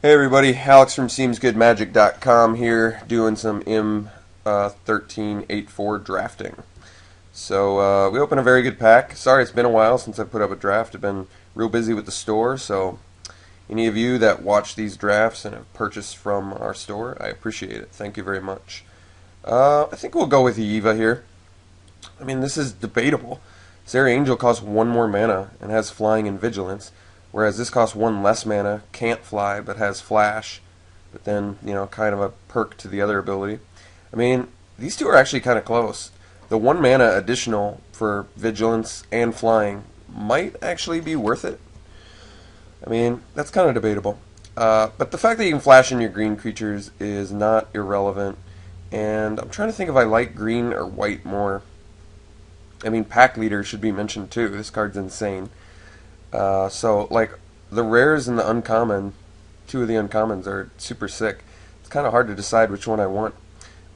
Hey everybody, Alex from SeemsGoodMagic.com here doing some M13 drafting. So we opened a very good pack. Sorry it's been a while since I put up a draft. I've been real busy with the store, so any of you that watch these drafts and have purchased from our store, I appreciate it. Thank you very much. I think we'll go with Eva here. I mean, this is debatable. Zeri Angel costs one more mana and has flying and vigilance, whereas this costs one less mana, can't fly, but has flash, but then, kind of a perk to the other ability. I mean, these two are actually kind of close. The one mana additional for vigilance and flying might actually be worth it. I mean, that's kind of debatable. But the fact that you can flash in your green creatures is not irrelevant. And I'm trying to think if I like green or white more. I mean, Pack Leader should be mentioned too. This card's insane. Like, the rares and the uncommon, two of the uncommons are super sick. It's kind of hard to decide which one I want.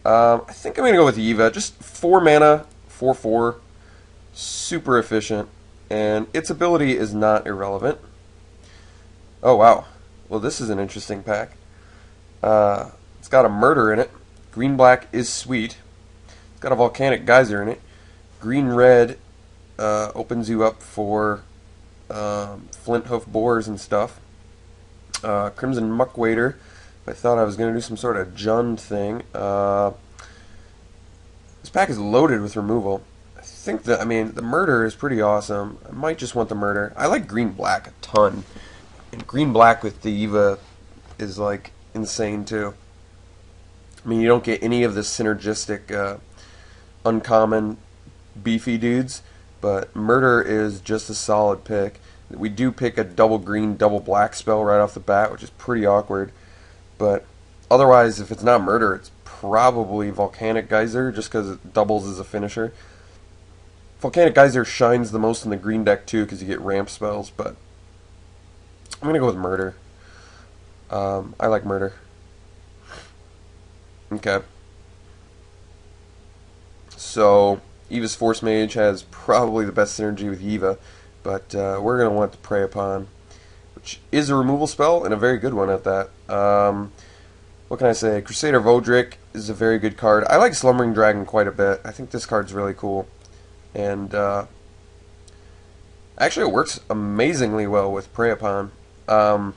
I think I'm going to go with Eva. Just 4 mana, 4/4, super efficient, and its ability is not irrelevant. Oh, wow. Well, this is an interesting pack. It's got a murder in it. Green-black is sweet. It's got a volcanic geyser in it. Green-red opens you up for flint hoof boars and stuff. Crimson Muckwader. I thought I was going to do some sort of Jund thing. This pack is loaded with removal. I think that, the murder is pretty awesome. I might just want the murder. I like green-black a ton. And green-black with the Eva is, like, insane, too. I mean, you don't get any of the synergistic, uncommon, beefy dudes, but murder is just a solid pick. We do pick a double green, double black spell right off the bat, which is pretty awkward. But otherwise, if it's not murder, it's probably Volcanic Geyser, just because it doubles as a finisher. Volcanic Geyser shines the most in the green deck, too, because you get ramp spells, but I'm going to go with murder. I like murder. Okay. So, Eva's Force Mage has probably the best synergy with Eva, but we're going to want to Prey Upon, which is a removal spell, and a very good one at that. What can I say? Crusader Vodrick is a very good card. I like Slumbering Dragon quite a bit. I think this card's really cool. And actually it works amazingly well with Prey Upon. I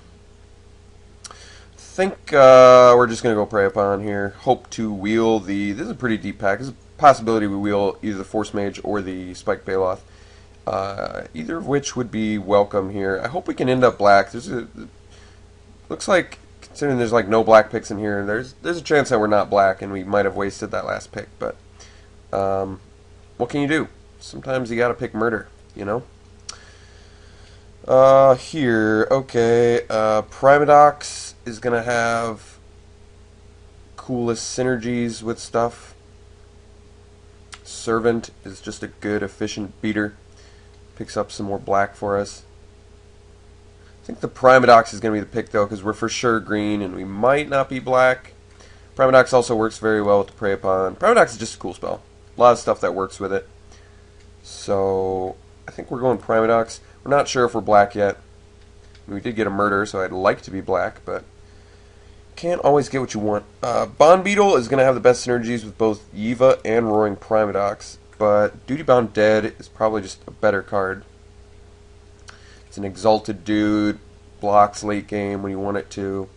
think we're just going to go Prey Upon here. Hope to wheel the... This is a pretty deep pack. There's a possibility we wheel either the Force Mage or the Spike Baloth. Either of which would be welcome here. I hope we can end up black. Looks like, considering there's like no black picks in here, there's a chance that we're not black and we might have wasted that last pick. But what can you do? Sometimes you got to pick murder, you know? Here, okay, Primadox is going to have coolest synergies with stuff. Servant is just a good, efficient beater. Picks up some more black for us. I think the Primadox is going to be the pick, though, because we're for sure green, and we might not be black. Primadox also works very well with the Prey Upon. Primadox is just a cool spell. A lot of stuff that works with it. So, I think we're going Primadox. We're not sure if we're black yet. We did get a murder, so I'd like to be black, but can't always get what you want. Bond Beetle is going to have the best synergies with both Eva and Roaring Primadox, but Duty Bound Dead is probably just a better card. It's an exalted dude, blocks late game when you want it to.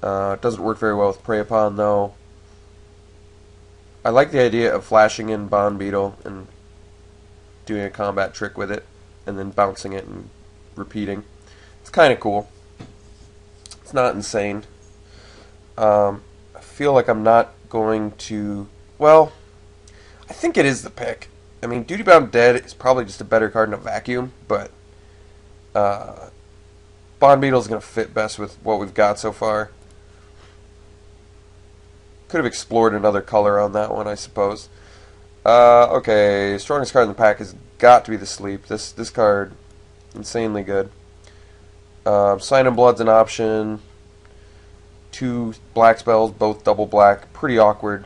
It doesn't work very well with Prey Upon, though. I like the idea of flashing in Bond Beetle and doing a combat trick with it, and then bouncing it and repeating. It's kind of cool. It's not insane. I feel like I'm not going to... Well, I think it is the pick. I mean, Duty Bound Dead is probably just a better card in a vacuum, but Bond Beetle is going to fit best with what we've got so far. Could have explored another color on that one, I suppose. Okay, strongest card in the pack has got to be the Sleep. This card, insanely good. Sign and Blood's an option. 2 black spells, both double black. Pretty awkward.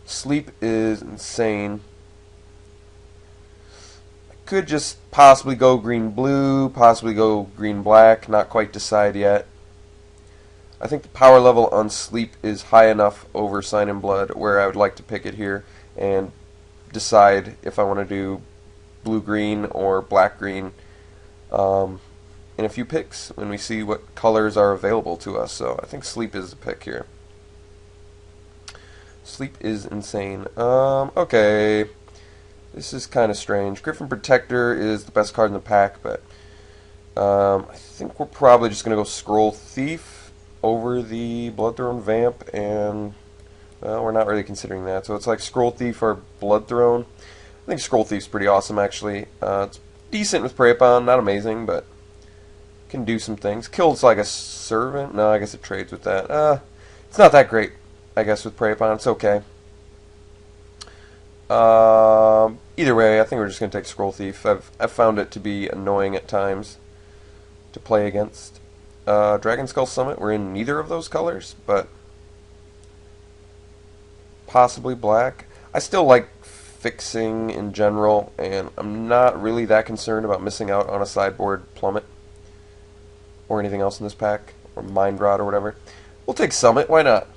Sleep is insane. I Could just possibly go green-blue, possibly go green-black, not quite decide yet. I think the power level on Sleep is high enough over Sign in Blood where I would like to pick it here and decide if I want to do blue-green or black-green in a few picks when we see what colors are available to us. So I think Sleep is the pick here. Sleep is insane. Okay. This is kind of strange. Griffin Protector is the best card in the pack, but I think we're probably just going to go Scroll Thief over the Bloodthrone Vamp, and we're not really considering that. So it's like Scroll Thief or Bloodthrone. I think Scroll Thief's pretty awesome, actually. It's decent with Prey Upon, not amazing, but can do some things. Kills like a Servant. No, I guess it trades with that. It's not that great, I guess, with Prey Upon. It's okay. Either way, I think we're just going to take Scroll Thief. I've found it to be annoying at times to play against. Dragon Skull Summit, we're in neither of those colors, but possibly black. I still like fixing in general, and I'm not really that concerned about missing out on a sideboard Plummet or anything else in this pack, or Mind Rot or whatever. We'll take Summit, why not?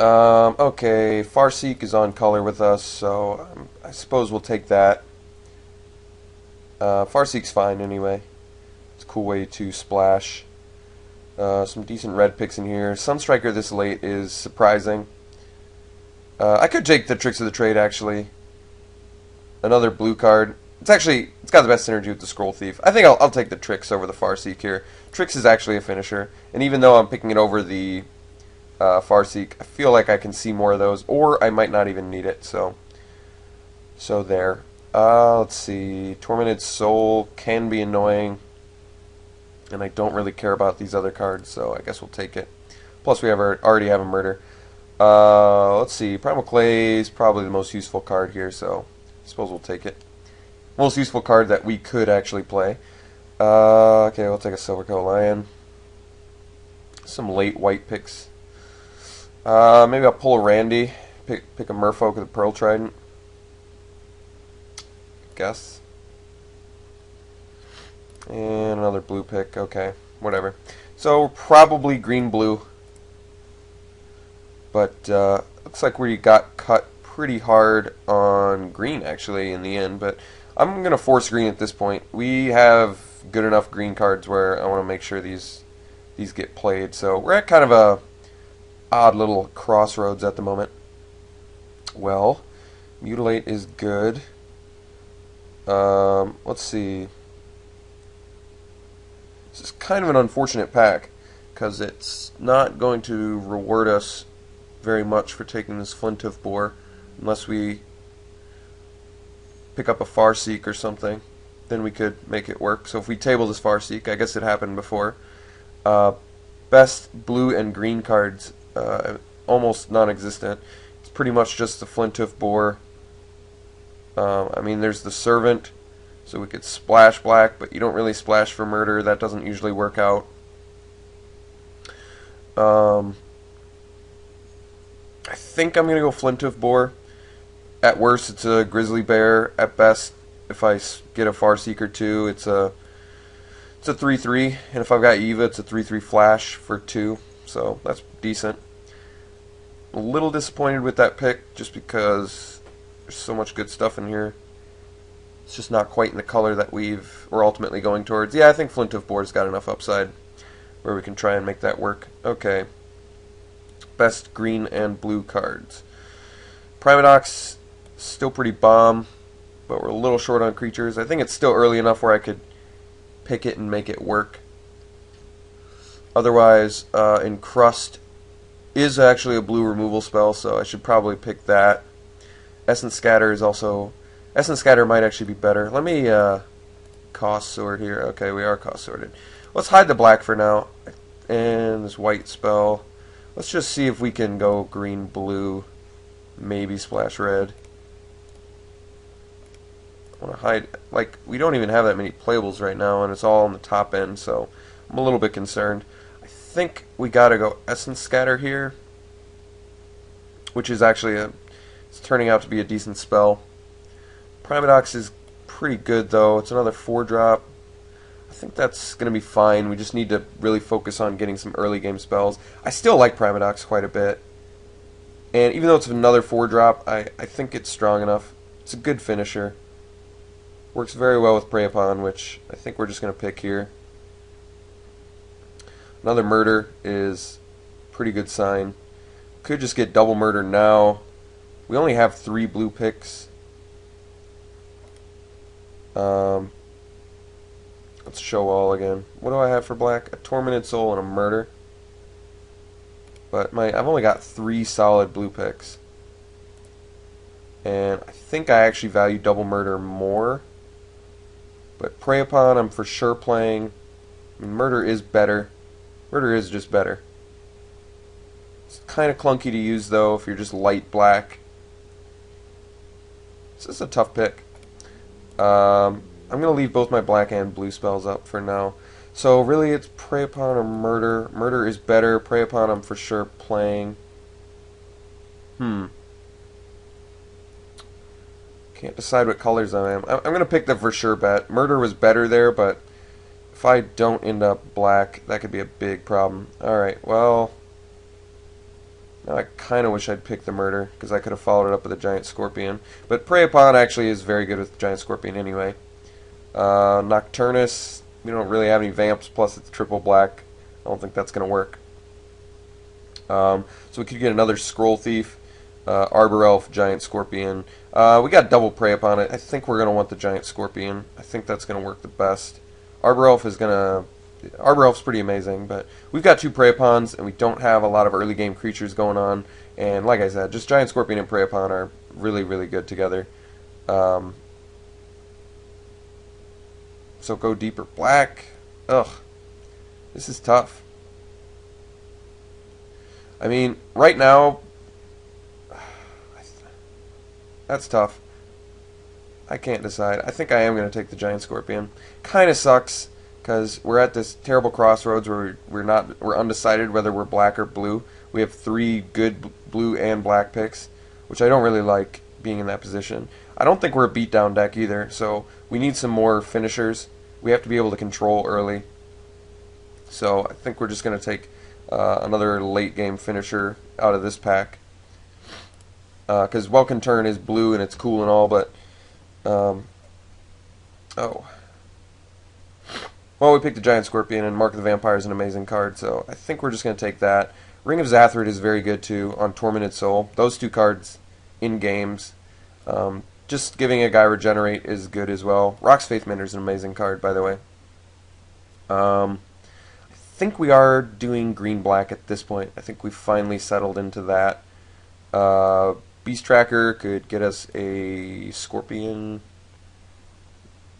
Okay, Farseek is on color with us, so I suppose we'll take that. Farseek's fine anyway. It's a cool way to splash. Some decent red picks in here. Sunstriker this late is surprising. I could take the Tricks of the Trade, actually. Another blue card. It's got the best synergy with the Scroll Thief. I think I'll take the Tricks over the Farseek here. Tricks is actually a finisher, and even though I'm picking it over the Farseek, I feel like I can see more of those, or I might not even need it. So there. Let's see. Tormented Soul can be annoying, and I don't really care about these other cards, so I guess we'll take it. Plus, we already have a Murder. Let's see. Primal Clay is probably the most useful card here, so I suppose we'll take it. Most useful card that we could actually play. Okay, we'll take a Silvercoat Lion. Some late white picks. Maybe I'll pull a Randy, pick a Merfolk with a Pearl Trident. Guess. And another blue pick. Okay, whatever. So probably green-blue. But looks like we got cut pretty hard on green, actually, in the end. But I'm going to force green at this point. We have good enough green cards where I want to make sure these get played. So we're at kind of a odd little crossroads at the moment. Well, Mutilate is good. Let's see. This is kind of an unfortunate pack because it's not going to reward us very much for taking this Flinthoof Boar unless we pick up a Farseek or something. Then we could make it work. So if we table this Farseek, I guess it happened before. Best blue and green cards, almost non-existent. It's pretty much just the Flinthoof Boar. I mean, there's the Servant, so we could splash black, but you don't really splash for Murder. That doesn't usually work out. I think I'm going to go Flinthoof Boar. At worst, it's a Grizzly Bear. At best, if I get a Farseek or two, it's a 3/3, and if I've got Eva, it's a 3/3 flash for 2. So that's decent. A little disappointed with that pick, just because there's so much good stuff in here. It's just not quite in the color that we're ultimately going towards. Yeah, I think Flinthoof Boar's got enough upside where we can try and make that work. Okay. Best green and blue cards. Primodox, still pretty bomb, but we're a little short on creatures. I think it's still early enough where I could pick it and make it work. Otherwise, Encrust is actually a blue removal spell, so I should probably pick that. Essence Scatter is also... Essence Scatter might actually be better. Let me cost sort here. Okay, we are cost sorted. Let's hide the black for now. And this white spell. Let's just see if we can go green, blue, maybe splash red. I want to hide... Like, we don't even have that many playables right now, and it's all on the top end, so I'm a little bit concerned. I think we gotta go Essence Scatter here, which is actually it's turning out to be a decent spell. Primodox is pretty good though. It's another 4-drop. I think that's going to be fine. We just need to really focus on getting some early game spells. I still like Primodox quite a bit. And even though it's another 4-drop, I think it's strong enough. It's a good finisher. Works very well with Prey Upon, which I think we're just going to pick here. Another murder is a pretty good sign. Could just get double murder now. We only have 3 blue picks. Let's show all again. What do I have for black? A Tormented Soul and a murder. But I've only got 3 solid blue picks. And I think I actually value double murder more. But Prey Upon I'm for sure playing. I mean, murder is better. Murder is just better. It's kind of clunky to use though if you're just light black. This is a tough pick. I'm going to leave both my black and blue spells up for now. So really it's Prey Upon or Murder. Murder is better. Prey Upon I'm for sure playing. Can't decide what colors I am. I'm going to pick the for sure bet. Murder was better there, but if I don't end up black, that could be a big problem. Alright, well, now I kind of wish I'd picked the Murder, because I could have followed it up with a Giant Scorpion. But Prey Upon actually is very good with Giant Scorpion anyway. Nocturnus, we don't really have any vamps, plus it's triple black. I don't think that's going to work. So we could get another Scroll Thief, Arbor Elf, Giant Scorpion. We got double Prey Upon it. I think we're going to want the Giant Scorpion. I think that's going to work the best. Arbor Elf's pretty amazing, but we've got 2 Prey Upons, and we don't have a lot of early game creatures going on. And like I said, just Giant Scorpion and Prey Upon are really, really good together. So go deeper black. Ugh. This is tough. I mean, right now, that's tough. I can't decide. I think I am going to take the Giant Scorpion. Kind of sucks because we're at this terrible crossroads where we're undecided whether we're black or blue. We have 3 good blue and black picks, which I don't really like being in that position. I don't think we're a beatdown deck either, so we need some more finishers. We have to be able to control early. So I think we're just going to take another late game finisher out of this pack. Because Welkin Turn is blue and it's cool and all, but well, we picked the Giant Scorpion, and Mark of the Vampire is an amazing card, so I think we're just going to take that. Ring of Zathrid is very good too on Tormented Soul. Those 2 cards in games. Just giving a guy Regenerate is good as well. Rock's Faith Mender is an amazing card, by the way. I think we are doing green-black at this point. I think we've finally settled into that. Beast Tracker could get us a Scorpion.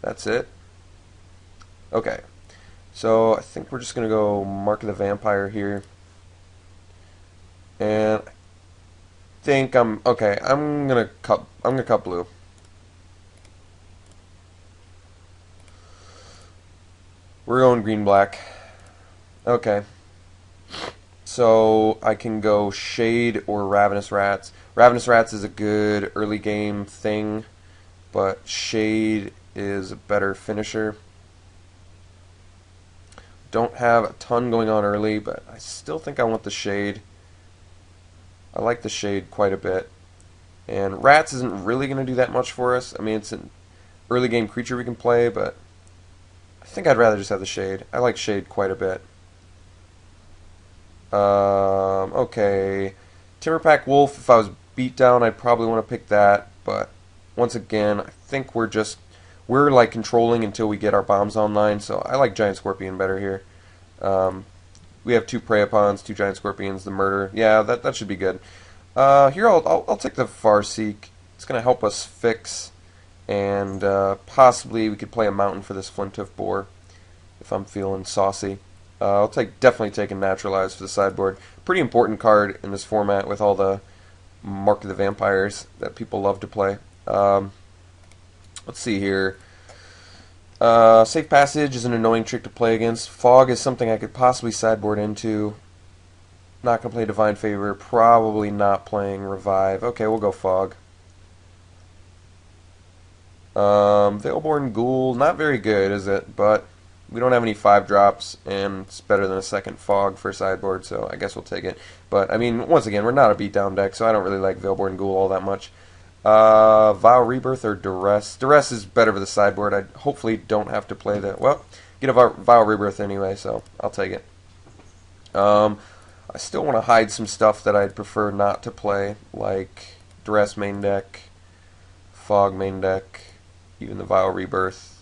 That's it. Okay. So I think we're just going to go Mark of the Vampire here. And I think I'm going to cut blue. We're going green-black. Okay. So I can go Shade or Ravenous Rats. Ravenous Rats is a good early game thing, but Shade is a better finisher. Don't have a ton going on early, but I still think I want the Shade. I like the Shade quite a bit. And Rats isn't really going to do that much for us. I mean, it's an early game creature we can play, but I think I'd rather just have the Shade. I like Shade quite a bit. Okay. Timberpack Wolf, if I was beat down, I'd probably want to pick that, but once again, I think we're like controlling until we get our bombs online, so I like Giant Scorpion better here. We have 2 Prey Upons, 2 Giant Scorpions, the Murder. Yeah, that should be good. Here I'll take the Farseek. It's going to help us fix, and possibly we could play a Mountain for this Flinthoof Boar if I'm feeling saucy. I'll definitely take a Naturalize for the sideboard. Pretty important card in this format with all the Mark of the Vampires that people love to play. Let's see here. Safe Passage is an annoying trick to play against. Fog is something I could possibly sideboard into. Not going to play Divine Favor. Probably not playing Revive. Okay, we'll go Fog. Veilborn Ghoul, not very good, is it? But we don't have any 5-drops, and it's better than a second Fog for sideboard, so I guess we'll take it. But, I mean, once again, we're not a beatdown deck, so I don't really like Veilborn Ghoul all that much. Vile Rebirth or Duress? Duress is better for the sideboard. I hopefully don't have to play that. Well, get a Vile Rebirth anyway, so I'll take it. I still want to hide some stuff that I'd prefer not to play, like Duress main deck, Fog main deck, even the Vile Rebirth.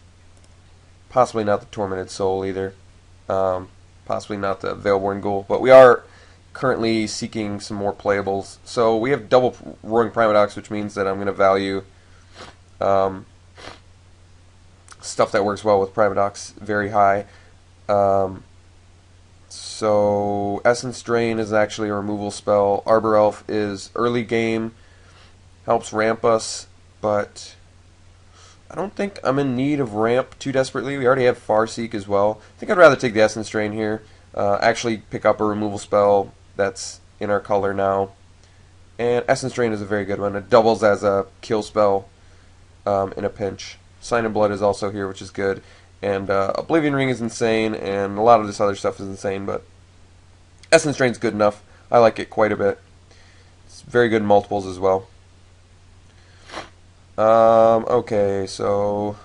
Possibly not the Tormented Soul either. Possibly not the Veilborn Ghoul. But we are currently seeking some more playables. So we have double Roaring Primodox, which means that I'm going to value stuff that works well with Primodox very high. So Essence Drain is actually a removal spell. Arbor Elf is early game, helps ramp us, but I don't think I'm in need of ramp too desperately. We already have Farseek as well. I think I'd rather take the Essence Drain here. Actually pick up a removal spell that's in our color now. And Essence Drain is a very good one. It doubles as a kill spell in a pinch. Sign of Blood is also here, which is good. And Oblivion Ring is insane, and a lot of this other stuff is insane, but Essence Drain's good enough. I like it quite a bit. It's very good in multiples as well. Okay, so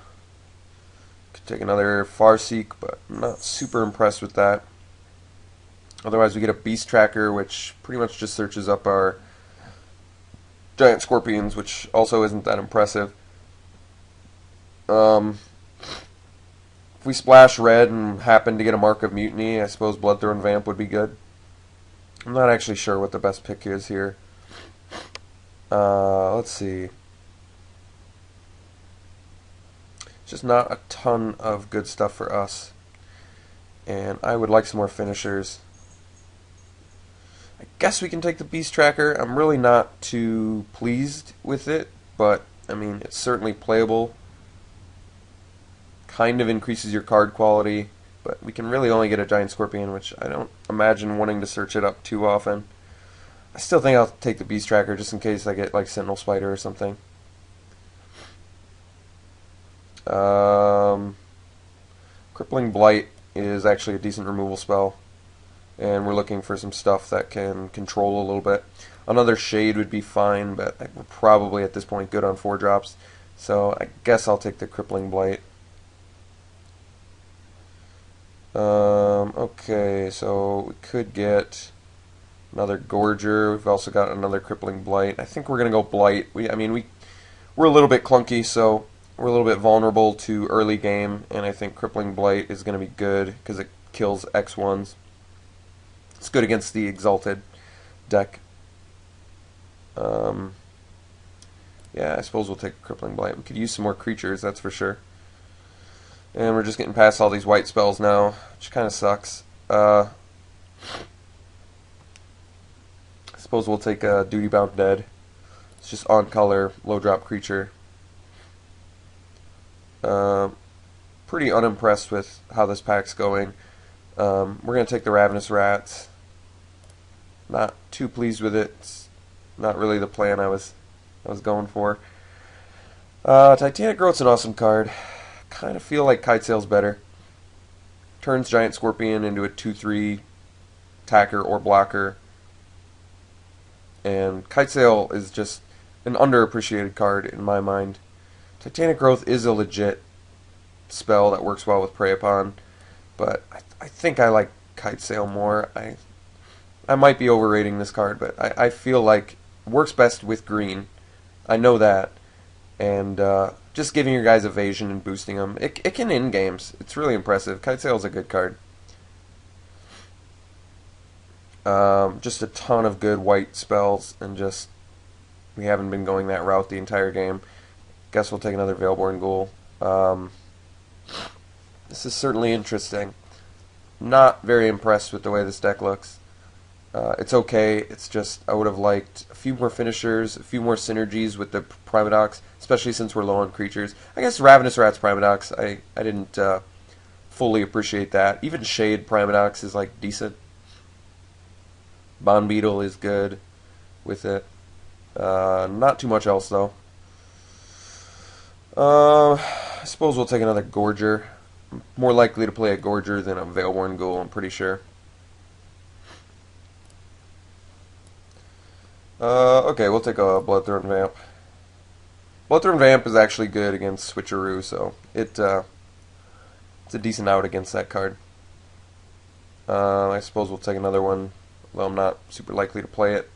could take another Farseek, but I'm not super impressed with that. Otherwise, we get a Beast Tracker, which pretty much just searches up our giant scorpions, which also isn't that impressive. If we splash red and happen to get a Mark of Mutiny, I suppose Bloodthorn Vamp would be good. I'm not actually sure what the best pick is here. Let's see. Just not a ton of good stuff for us. And I would like some more finishers. I guess we can take the Beast Tracker. I'm really not too pleased with it, but I mean, it's certainly playable. Kind of increases your card quality, but we can really only get a giant scorpion, which I don't imagine wanting to search it up too often. I still think I'll take the Beast Tracker just in case I get like Sentinel Spider or something. Crippling Blight is actually a decent removal spell, and we're looking for some stuff that can control a little bit. Another Shade would be fine, but we're probably at this point good on 4-drops, so I guess I'll take the Crippling Blight. Okay, so we could get another Gorger. We've also got another Crippling Blight. I think we're gonna go Blight. We're a little bit clunky, so we're a little bit vulnerable to early game, and I think Crippling Blight is gonna be good because it kills X1s. It's good against the Exalted deck. Yeah, I suppose we'll take Crippling Blight. We could use some more creatures, that's for sure. And we're just getting past all these white spells now, which kind of sucks. I suppose we'll take a Duty Bound Dead. It's just on color, low drop creature. Pretty unimpressed with how this pack's going. We're going to take the Ravenous Rats. Not too pleased with it. It's not really the plan I was going for. Titanic Growth's an awesome card. Kind of feel like Kitesail's better. Turns Giant Scorpion into a 2/3 attacker or blocker. And Kitesail is just an underappreciated card in my mind. Titanic Growth is a legit spell that works well with Prey Upon, but I think I like Kitesail more. I might be overrating this card, but I feel like it works best with green. I know that. And just giving your guys evasion and boosting them. It can end games. It's really impressive. Kitesail is a good card. Just a ton of good white spells, and just we haven't been going that route the entire game. Guess we'll take another Veilborn Ghoul. This is certainly interesting. Not very impressed with the way this deck looks. It's okay. It's just I would have liked a few more finishers, a few more synergies with the Primodox, especially since we're low on creatures. I guess Ravenous Rat's Primodox, I didn't fully appreciate that. Even Shade Primodox is like decent. Bond Beetle is good with it. Not too much else though. I suppose we'll take another Gorger. More likely to play a Gorger than a Veilborn Ghoul, I'm pretty sure. Okay, we'll take a Bloodthorn Vamp. Bloodthorn Vamp is actually good against Switcheroo, so it's a decent out against that card. I suppose we'll take another one, though I'm not super likely to play it.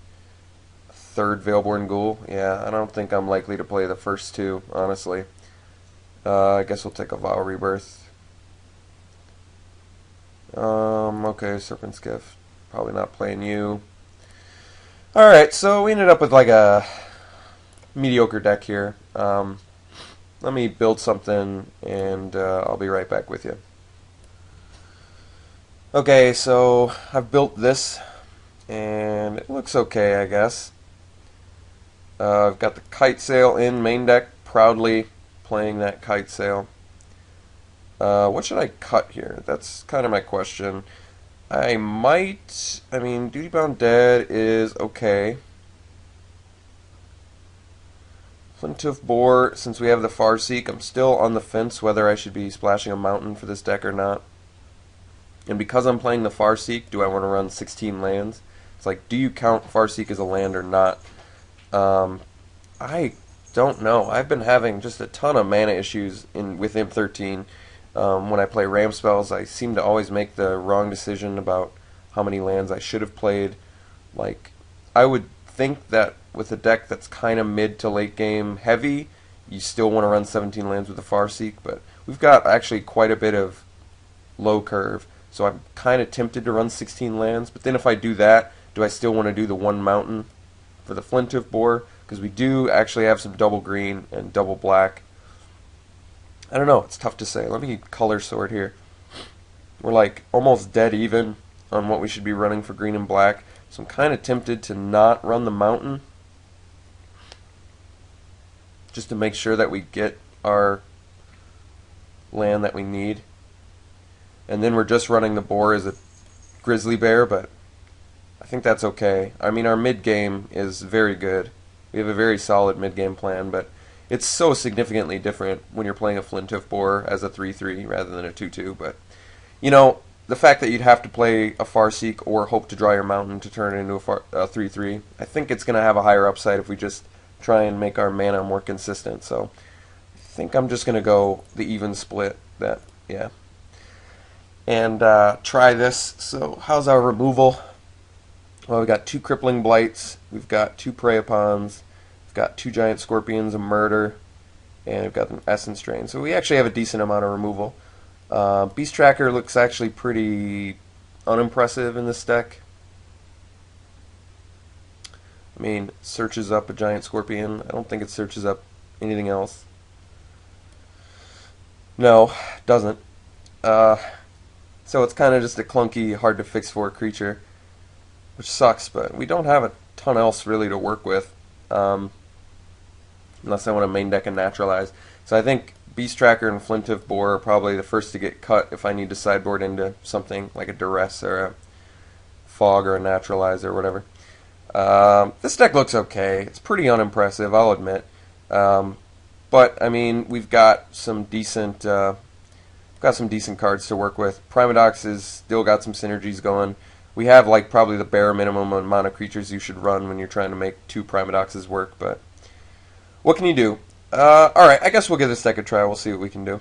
Third Veilborn Ghoul. Yeah, I don't think I'm likely to play the first two, honestly. I guess we'll take a Vow Rebirth. Okay, Serpent's Gift. Probably not playing you. Alright, so we ended up with like a mediocre deck here. Let me build something and I'll be right back with you. Okay, so I've built this and it looks okay, I guess. I've got the Kite Sail in main deck, proudly playing that Kite Sail. What should I cut here? That's kind of my question. I mean, Duty Bound Dead is okay. Flinttooth Boar, since we have the Farseek, I'm still on the fence whether I should be splashing a mountain for this deck or not. And because I'm playing the Farseek, do I want to run 16 lands? It's like, do you count Farseek as a land or not? I don't know. I've been having just a ton of mana issues with M13. When I play Ram spells, I seem to always make the wrong decision about how many lands I should have played. Like, I would think that with a deck that's kind of mid to late game heavy, you still want to run 17 lands with the Farseek, but we've got actually quite a bit of low curve, so I'm kind of tempted to run 16 lands. But then if I do that, do I still want to do the one mountain for the Flinttooth Boar? Because we do actually have some double green and double black. I don't know, it's tough to say. Let me color sort here. We're like almost dead even on what we should be running for green and black. So I'm kind of tempted to not run the mountain, just to make sure that we get our land that we need. And then we're just running the boar as a grizzly bear, but I think that's okay. I mean, our mid game is very good. We have a very solid mid game plan, but it's so significantly different when you're playing a Flinttooth Boar as a 3/3 rather than a 2/2. But, you know, the fact that you'd have to play a Farseek or hope to draw your mountain to turn it into a 3/3, I think it's going to have a higher upside if we just try and make our mana more consistent. So I think I'm just going to go the even split. And try this. So how's our removal? Well, we've got 2 Crippling Blights, we've got 2 Prey Upons, we've got 2 Giant Scorpions, a Murder, and we've got an Essence Drain. So we actually have a decent amount of removal. Beast Tracker looks actually pretty unimpressive in this deck. I mean, it searches up a Giant Scorpion. I don't think it searches up anything else. No, it doesn't. So it's kind of just a clunky, hard to fix for creature, which sucks, but we don't have a ton else really to work with, unless I want to main deck and naturalize. So I think Beast Tracker and Flinttooth Boar are probably the first to get cut if I need to sideboard into something like a Duress or a Fog or a Naturalize or whatever. This deck looks okay. It's pretty unimpressive, I'll admit. But I mean, we've got some decent cards to work with. Primodox has still got some synergies going. We have like probably the bare minimum amount of creatures you should run when you're trying to make 2 Primodoxes work, but what can you do? Alright, I guess we'll give this deck a try. We'll see what we can do.